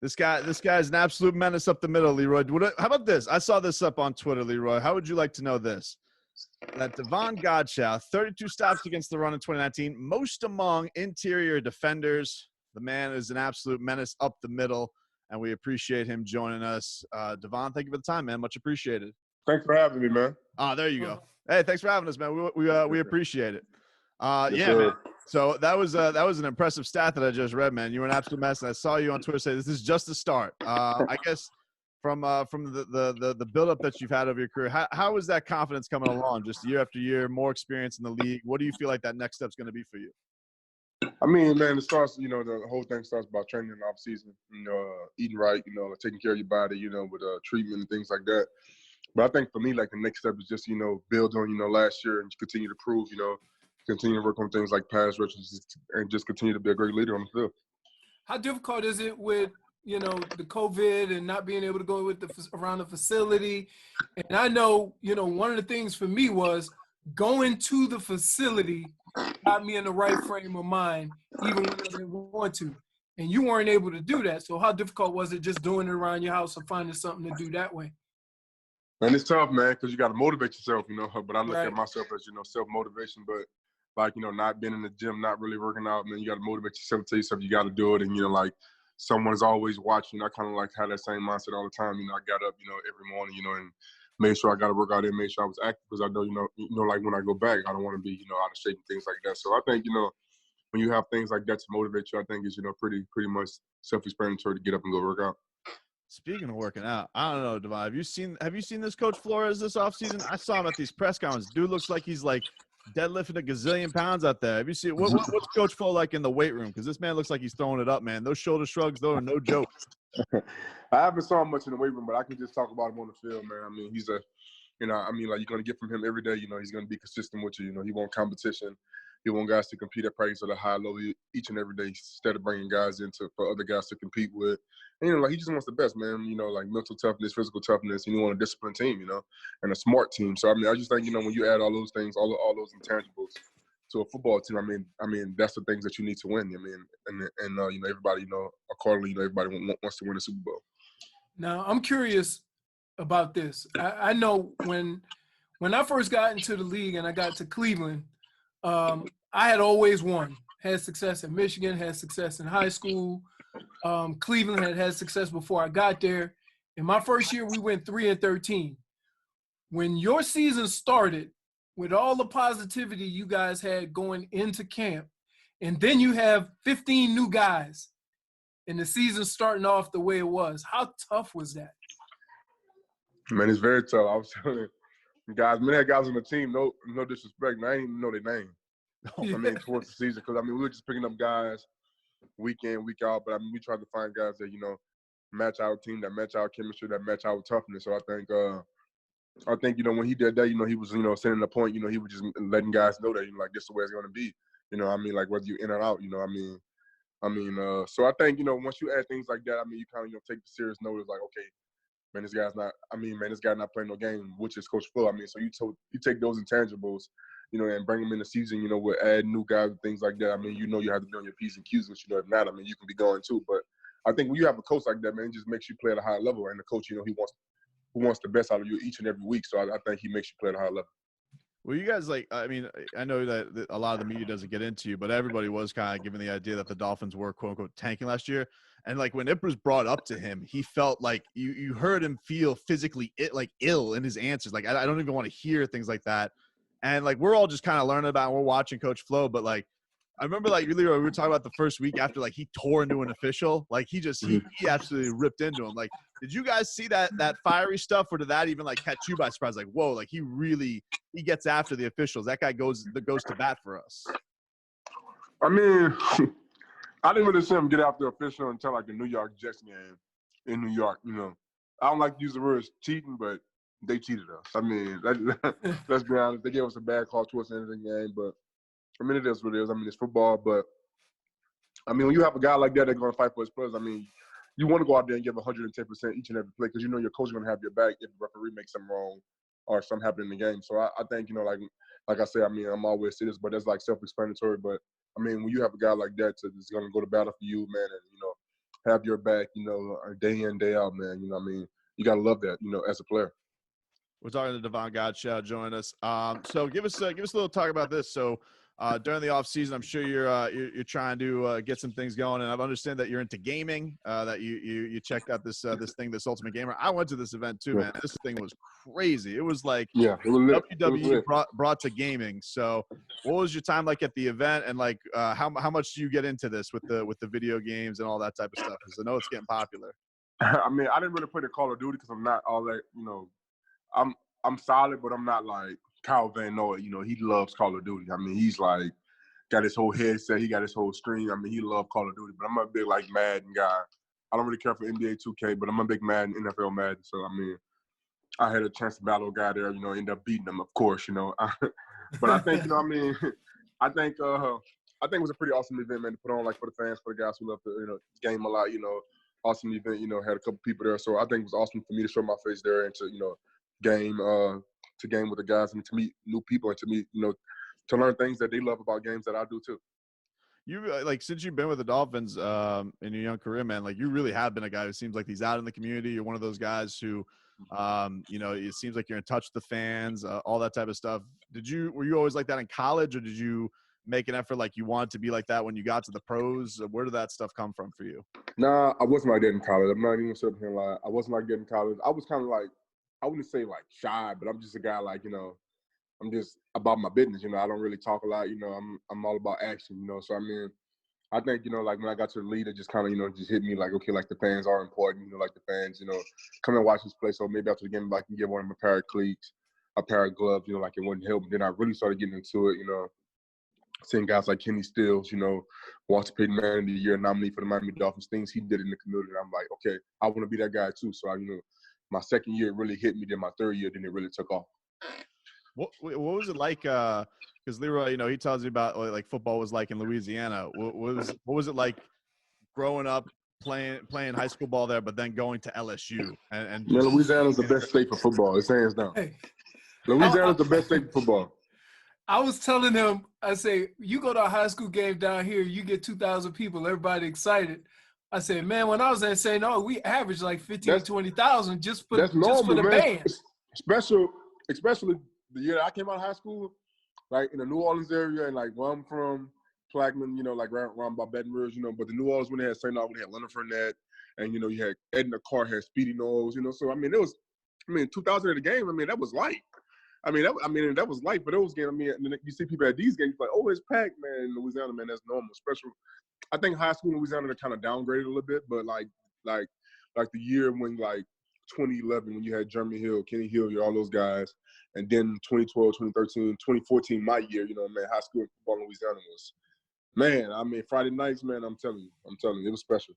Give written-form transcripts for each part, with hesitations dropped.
This guy's an absolute menace up the middle, Leroy. How about this? I saw this up on Twitter, Leroy. How would you like to know this? That Davon Gadchaux, 32 stops against the run in 2019, most among interior defenders. The man is an absolute menace up the middle, and we appreciate him joining us. Davon, thank you for the time, man. Much appreciated. Thanks for having me, man. There you go. Hey, thanks for having us, man. We appreciate it. Yes, yeah, sir. man. So that was an impressive stat that I just read, man. You were an absolute mess, and I saw you on Twitter say this is just the start. I guess from the buildup that you've had over your career, how is that confidence coming along? Just year after year, more experience in the league. What do you feel like that next step's going to be for you? I mean, man, it starts. The whole thing starts about training in the off season. Eating right. Taking care of your body. With treatment and things like that. But I think for me, like the next step is just build on last year and continue to prove. Continue to work on things like pass rushes and just continue to be a great leader on the field. How difficult is it with, the COVID and not being able to go around the facility? And I know, one of the things for me was going to the facility got me in the right frame of mind, even when I didn't want to. And you weren't able to do that. So how difficult was it just doing it around your house or finding something to do that way? And it's tough, man, because you got to motivate yourself, But I look Right. at myself as, self-motivation. But like, not being in the gym, not really working out, man, you got to motivate yourself, tell yourself you got to do it. And, like someone's always watching. I kind of like have that same mindset all the time. I got up, every morning, and made sure I got to work out and make sure I was active because I know, like when I go back, I don't want to be, out of shape and things like that. So I think, when you have things like that to motivate you, I think it's, pretty much self-explanatory to get up and go work out. Speaking of working out, I don't know, Davon. Have you seen this Coach Flores this offseason? I saw him at these press conferences. Dude looks like he's like deadlifting a gazillion pounds out there. Have you seen what's Coach Flo like in the weight room? Because this man looks like he's throwing it up, man. Those shoulder shrugs, though, are no joke. I haven't saw him much in the weight room, but I can just talk about him on the field, man. I mean, he's like you're going to get from him every day. He's going to be consistent with you. He wants competition. He wants guys to compete at practice at a high level each and every day instead of bringing guys in for other guys to compete with. And, he just wants the best, man. Like mental toughness, physical toughness, and you want a disciplined team, and a smart team. So, I just think, when you add all those things, all those intangibles to a football team, I mean, that's the things that you need to win. Everybody, accordingly, everybody wants to win the Super Bowl. Now, I'm curious about this. I know when I first got into the league and I got to Cleveland, I had always won. Had success in Michigan, had success in high school. Cleveland had success before I got there. In my first year, we went 3-13. When your season started, with all the positivity you guys had going into camp, and then you have 15 new guys, and the season starting off the way it was, how tough was that? Man, it's very tough. I was telling you, guys, many guys on the team, no disrespect, I didn't even know their name. Towards the season, because we were just picking up guys week in, week out. But we tried to find guys that match our team, that match our chemistry, that match our toughness. So I think when he did that, he was setting the point. He was just letting guys know that like this is the way it's going to be. Like whether you're in or out. So I think once you add things like that, you kind of take the serious notice. Like, okay, man, this guy's not playing no game, which is Coach Flo. So you take those intangibles, and bring them in the season, with add new guys and things like that. You have to be on your P's and Q's, which if not, you can be going too. But I think when you have a coach like that, man, it just makes you play at a high level. And the coach, he wants the best out of you each and every week. So I think he makes you play at a high level. Well, you guys I know that a lot of the media doesn't get into you, but everybody was kind of given the idea that the Dolphins were quote unquote tanking last year. And like when it was brought up to him, he felt like you heard him feel physically ill in his answers. Like, I don't even want to hear things like that. And like, we're all just kind of learning about, we're watching Coach Flo, but like, I remember like we were talking about the first week after like he tore into an official, like he absolutely ripped into him. Like, did you guys see that fiery stuff, or did that even like catch you by surprise? Like, whoa, like he gets after the officials. That guy goes to bat for us. I didn't really see him get after the official until like the New York Jets game in New York. I don't like to use the words cheating, but they cheated us. Let's be honest. They gave us a bad call towards the end of the game, but it is what it is. It's football, but when you have a guy like that that's going to fight for his players, you want to go out there and give 110% each and every play because your coach is going to have your back if the referee makes something wrong or something happen in the game. So I think like I say, I'm always serious, but that's like self-explanatory. But when you have a guy like that that's going to go to battle for you, man, and have your back, day in, day out, man. You know what I mean? You got to love that, as a player. We're talking to Davon Gadchaux join us. So give us a little talk about this. So during the offseason, I'm sure you're trying to get some things going, and I understand that you're into gaming. That you checked out this thing, this Ultimate Gamer. I went to this event too, man. This thing was crazy. It was like it was lit. WWE brought to gaming. So what was your time like at the event, and like how much do you get into this with the video games and all that type of stuff? Because I know it's getting popular. I mean, I didn't really play the Call of Duty because I'm not all that, I'm solid, but I'm not like Kyle Van Noy. He loves Call of Duty. I mean, he's like got his whole headset. He got his whole screen. I mean, he loves Call of Duty. But I'm a big like Madden guy. I don't really care for NBA 2K, but I'm a big Madden, NFL Madden. So I mean, I had a chance to battle a guy there. End up beating him, of course. But I think I think it was a pretty awesome event, man, to put on like for the fans, for the guys who love to game a lot. Awesome event. Had a couple people there, so I think it was awesome for me to show my face there and to game with the guys and to meet new people and to meet to learn things that they love about games that I do too. You like since you've been with the Dolphins in your young career, man, like you really have been a guy who seems like he's out in the community. You're one of those guys who it seems like you're in touch with the fans, all that type of stuff. Were you always like that in college, or did you make an effort like you wanted to be like that when you got to the pros? Where did that stuff come from for you? Nah, I wasn't like that in college. I'm not even sitting here lie. I wasn't like that in college. I was kind of like, I wouldn't say like shy, but I'm just a guy like, I'm just about my business. I don't really talk a lot. I'm all about action, So I mean, I think, like when I got to the league, it just kind of, just hit me like, okay, like the fans are important, like the fans, come and watch this play. So maybe after the game, I can give one of them a pair of cleats, a pair of gloves, like it wouldn't help. Then I really started getting into it, seeing guys like Kenny Stills, Walter Payton Man of the Year nominee for the Miami Dolphins, things he did in the community. And I'm like, okay, I want to be that guy too. So I, my second year it really hit me. Then my third year, then it really took off. What was it like? Because Leroy, he tells you about what, like football was like in Louisiana. What was it like growing up playing high school ball there, but then going to LSU and just... Louisiana's the best state for football. It's hands down. Hey, Louisiana's the best state for football. I was telling him, I say, you go to a high school game down here, you get 2,000 people, everybody excited. I said, man, when I was in St. Louis, we averaged like 15,000 to 20,000 just for the band. Especially the year I came out of high school, like in the New Orleans area and like where I'm from, Plaquemine, like around by Baton Rouge, but the New Orleans when they had St. Louis, we had Leonard Fournette, and you had Edna Carr, had Speedy Knowles, So I mean, 2,000 at the game. I mean, that was light. That was light for those games. I mean, and then you see people at these games like, oh, it's packed, man. In Louisiana, man, that's normal. Special. I think high school in Louisiana they kind of downgraded a little bit, but like the year when like 2011 when you had Jeremy Hill, Kenny Hill, all those guys, and then 2012, 2013, 2014, my year, man, high school football in Louisiana was, man. I mean, Friday nights, man. I'm telling you, it was special.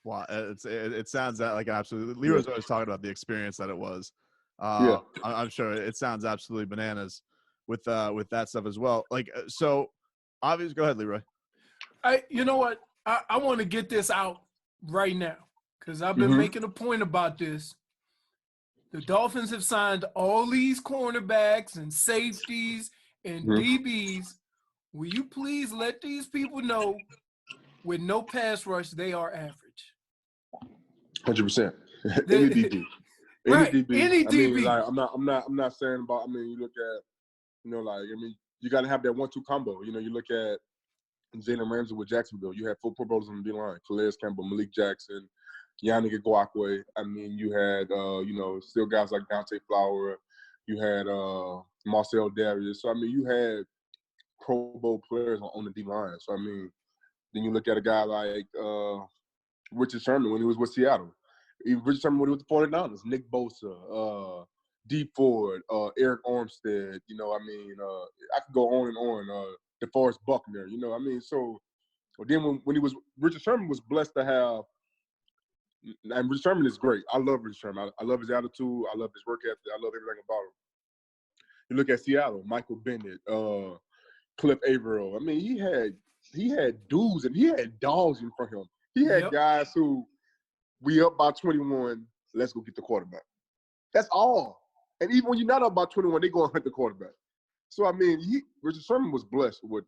Wow, it sounds like an absolute. Leroy's always talking about the experience that it was. Yeah, I'm sure it sounds absolutely bananas with that stuff as well. Like, so obviously, go ahead, Leroy. You know what? I want to get this out right now because I've been making a point about this. The Dolphins have signed all these cornerbacks and safeties and DBs. Will you please let these people know with no pass rush, they are average? 100%. Any DB. Right. DB. Any DB. I mean, like, I'm not saying about. I mean, you look at, you got to have that 1-2 combo. You look at Jalen Ramsey with Jacksonville. You had 4 Pro Bowlers on the D-line: Calais Campbell, Malik Jackson, Yannick Ngakoue. I mean, you had still guys like Dante Flower. You had Marcel Darius. So I mean, you had Pro Bowl players on the D-line. So I mean, then you look at a guy like Richard Sherman when he was with Seattle. Richard Sherman when he was with the 49ers. Nick Bosa, D Ford, Eric Armstead. I could go on and on. DeForest Buckner. So then when he was Richard Sherman was blessed to have. And Richard Sherman is great. I love Richard Sherman. I love his attitude. I love his work ethic. I love everything about him. You look at Seattle, Michael Bennett, Cliff Averill. I mean, he had dudes and he had dogs in front of him. He had guys who, we up by 21, let's go get the quarterback. That's all. And even when you're not up by 21, they go and hunt the quarterback. So I mean, Richard Sherman was blessed with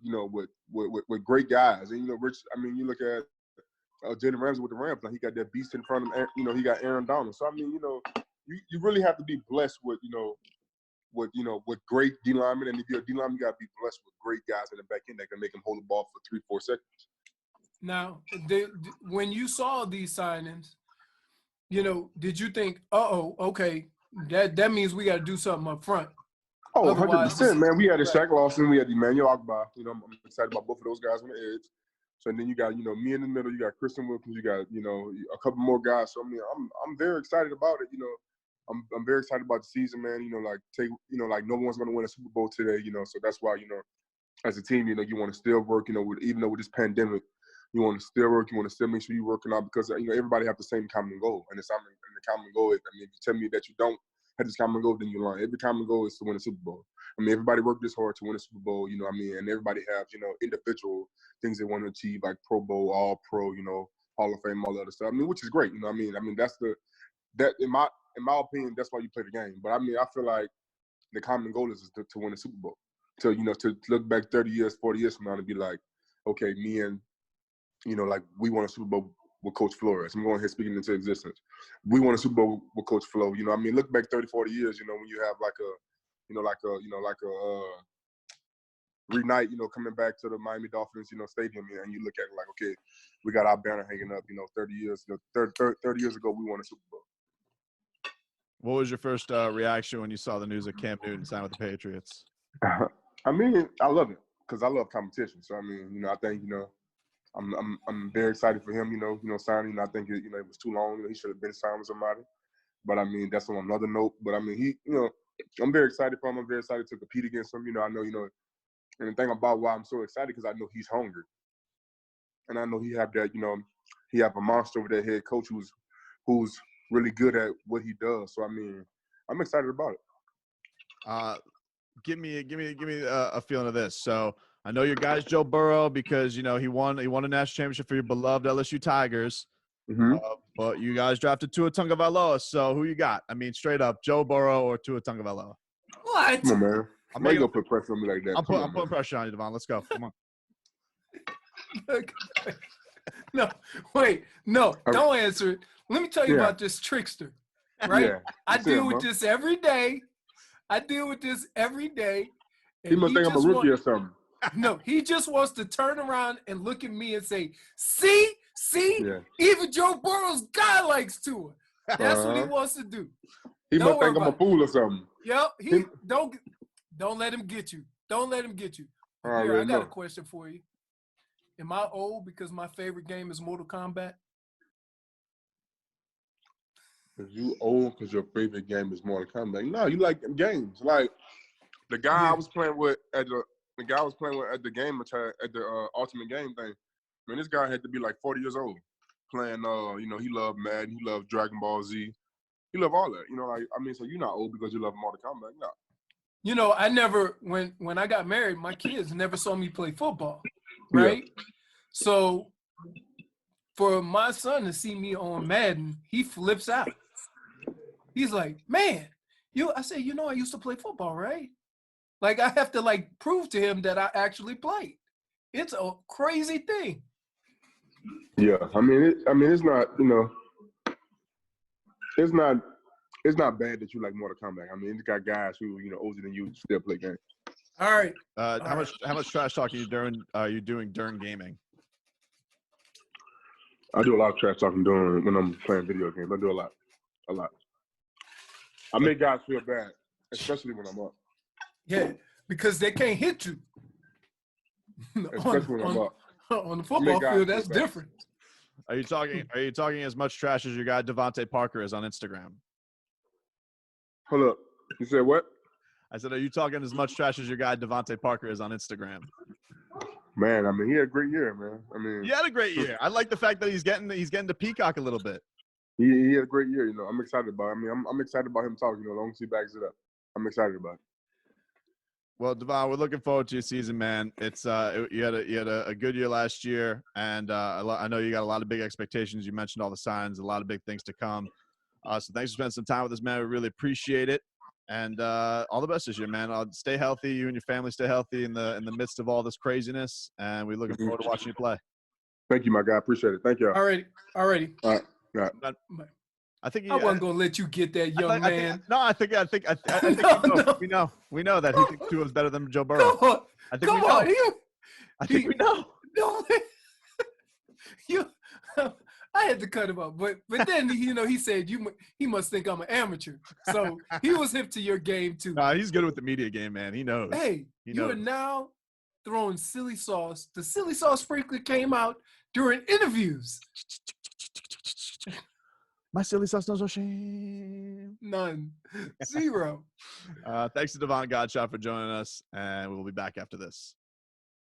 with great guys. And you look at Jalen Ramsey with the Rams. Like he got that beast in front of him. You know, he got Aaron Donald. So I mean, you really have to be blessed with with great D linemen, and if you're a D lineman, you got to be blessed with great guys in the back end that can make him hold the ball for 3-4 seconds. Now, when you saw these signings, did you think, okay, that means we got to do something up front? Oh, 100%, man. We had a Shaq Lawson, we had Emmanuel Ogba. I'm excited about both of those guys on the edge. So and then you got, me in the middle. You got Christian Wilkins. You got, a couple more guys. So I mean, I'm very excited about it. I'm very excited about the season, man. Like no one's gonna win a Super Bowl today. So that's why, as a team, you want to still work. Even though with this pandemic, you want to still work. You want to still make sure you're working out because everybody have the same common goal, and the common goal is. I mean, if you tell me that you don't have this common goal, then you're lying. Every common goal is to win a Super Bowl. I mean, everybody worked this hard to win a Super Bowl. And everybody have individual things they want to achieve, like Pro Bowl, All Pro, Hall of Fame, all that other stuff. I mean, which is great. I mean, that's in my opinion, that's why you play the game. But I mean, I feel like the common goal is to win a Super Bowl. To look back 30 years, 40 years from now and be like, okay, me and like we won a Super Bowl with Coach Flores. I'm going here speaking into existence. We won a Super Bowl with Coach Flo. I mean, look back 30, 40 years, when you have reunite, coming back to the Miami Dolphins, stadium, and you look at it like, okay, we got our banner hanging up, 30 years, 30 years ago, we won a Super Bowl. What was your first reaction when you saw the news of Cam Newton sign with the Patriots? I mean, I love it because I love competition. So I mean, I think I'm very excited for him. Signing. I think it was too long. He should have been signed with somebody. But I mean, that's on another note. But I mean, I'm very excited for him. I'm very excited to compete against him. I know, and the thing about why I'm so excited because I know he's hungry, and I know he have that. He have a monster over there head coach who's really good at what he does. So I mean, I'm excited about it. Give me a feeling of this. So I know your guy's Joe Burrow because he won a national championship for your beloved LSU Tigers. Mm-hmm. But you guys drafted Tua Tagovailoa. So who you got? I mean, straight up, Joe Burrow or Tua Tagovailoa? What? Come on, man. I'm not gonna put pressure on me like that. I'm putting pressure on you, Devon. Let's go. Come on. No, wait, no, don't answer it. Let me tell you about this trickster, right? Yeah, I deal with this every day. He must think I'm a rookie or something. No, he just wants to turn around and look at me and say, see, even Joe Burrow's guy likes Tua. That's what he wants to do. He must think I'm a fool or something. Yep, don't let him get you. Don't let him get you. Here, I got a question for you. Am I old because my favorite game is Mortal Kombat? Is you old because your favorite game is Mortal Kombat? No, you like games. Like the guy I was playing with at the game at the Ultimate Game thing. Man, this guy had to be like 40 years old playing. He loved Madden, he loved Dragon Ball Z, he loved all that. So you're not old because you love Mortal Kombat, no. I never when I got married, my kids never saw me play football, right? Yeah. So for my son to see me on Madden, he flips out. He's like, man, I say, I used to play football, right? Like I have to prove to him that I actually played. It's a crazy thing. Yeah, it's not, it's not bad that you like Mortal Kombat. I mean, it's got guys who, older than you still play games. All right. How much trash talk are you doing during gaming? I do a lot of trash talking when I'm playing video games. I do a lot. I make guys feel bad, especially when I'm up. Yeah, because they can't hit you. Especially when I'm up. On the football field, that's different. Are you talking as much trash as your guy Devontae Parker is on Instagram? Hold up. You said what? I said, are you talking as much trash as your guy Devontae Parker is on Instagram? Man, he had a great year, man. He had a great year. I like the fact that he's getting to peacock a little bit. He had a great year, I'm excited about it. I'm excited about him talking, as long as he backs it up. I'm excited about it. Well, Devon, we're looking forward to your season, man. It's you had a good year last year, and I know you got a lot of big expectations. You mentioned all the signs, a lot of big things to come. So thanks for spending some time with us, man. We really appreciate it, and all the best this year, man. Stay healthy. You and your family stay healthy in the midst of all this craziness, and we're looking forward to watching you play. Thank you, my guy. Appreciate it. Thank you. Alrighty. All right. All right. I think I wasn't gonna let you get that, young man. I think No. we know that he thinks Tua is better than Joe Burrow. Come on. I think Come we know. on. I think we know. No, you. I had to cut him up, but then he said he must think I'm an amateur, so he was hip to your game too. Nah, he's good with the media game, man. He knows. Hey, you are now throwing silly sauce. The silly sauce sprinkler came out during interviews. My silly sauce knows no shame. None. Zero. Thanks to Davon Gadchaux for joining us, and we'll be back after this.